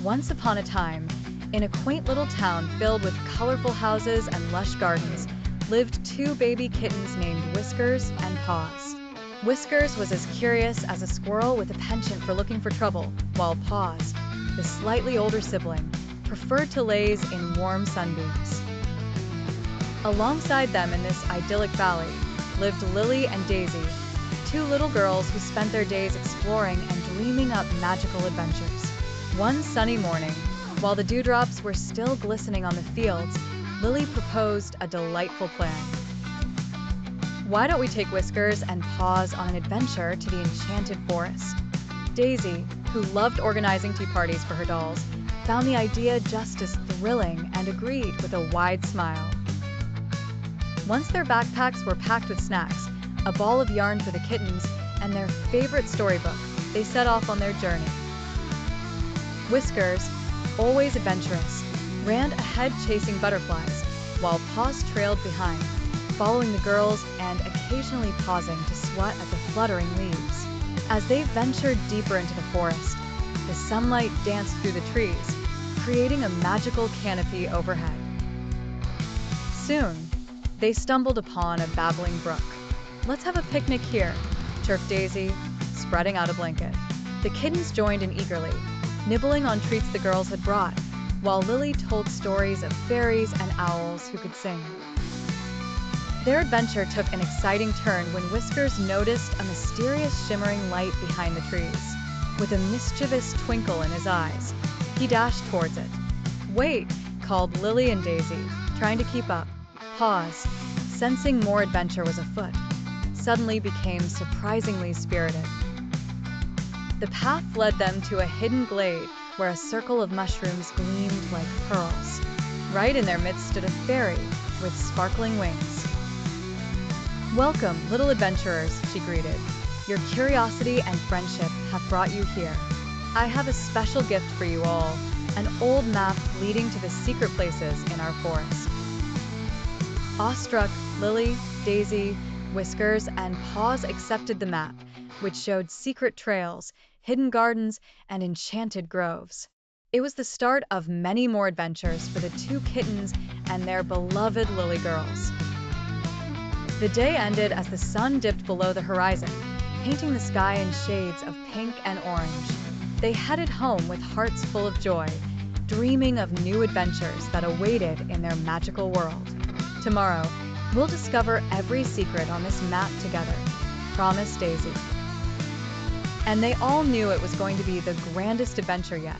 Once upon a time, in a quaint little town filled with colorful houses and lush gardens, lived two baby kittens named Whiskers and Paws. Whiskers was as curious as a squirrel with a penchant for looking for trouble, while Paws, the slightly older sibling, preferred to laze in warm sunbeams. Alongside them in this idyllic valley lived Lily and Daisy, two little girls who spent their days exploring and dreaming up magical adventures. One sunny morning, while the dewdrops were still glistening on the fields, Lily proposed a delightful plan. Why don't we take Whiskers and Paws on an adventure to the Enchanted Forest? Daisy, who loved organizing tea parties for her dolls, found the idea just as thrilling and agreed with a wide smile. Once their backpacks were packed with snacks, a ball of yarn for the kittens, and their favorite storybook, they set off on their journey. Whiskers, always adventurous, ran ahead chasing butterflies, while Paws trailed behind, following the girls and occasionally pausing to swat at the fluttering leaves. As they ventured deeper into the forest, the sunlight danced through the trees, creating a magical canopy overhead. Soon, they stumbled upon a babbling brook. "Let's have a picnic here," chirped Daisy, spreading out a blanket. The kittens joined in eagerly, nibbling on treats the girls had brought, while Lily told stories of fairies and owls who could sing. Their adventure took an exciting turn when Whiskers noticed a mysterious shimmering light behind the trees. With a mischievous twinkle in his eyes, he dashed towards it. "Wait!" called Lily and Daisy, trying to keep up. Paws, sensing more adventure was afoot, suddenly became surprisingly spirited. The path led them to a hidden glade where a circle of mushrooms gleamed like pearls. Right in their midst stood a fairy with sparkling wings. "Welcome, little adventurers," she greeted. "Your curiosity and friendship have brought you here. I have a special gift for you all, an old map leading to the secret places in our forest." Awestruck, Lily, Daisy, Whiskers, and Paws accepted the map, which showed secret trails, hidden gardens, and enchanted groves. It was the start of many more adventures for the two kittens and their beloved Lily girls. The day ended as the sun dipped below the horizon, painting the sky in shades of pink and orange. They headed home with hearts full of joy, dreaming of new adventures that awaited in their magical world. Tomorrow, we'll discover every secret on this map together, promised Daisy. And they all knew it was going to be the grandest adventure yet.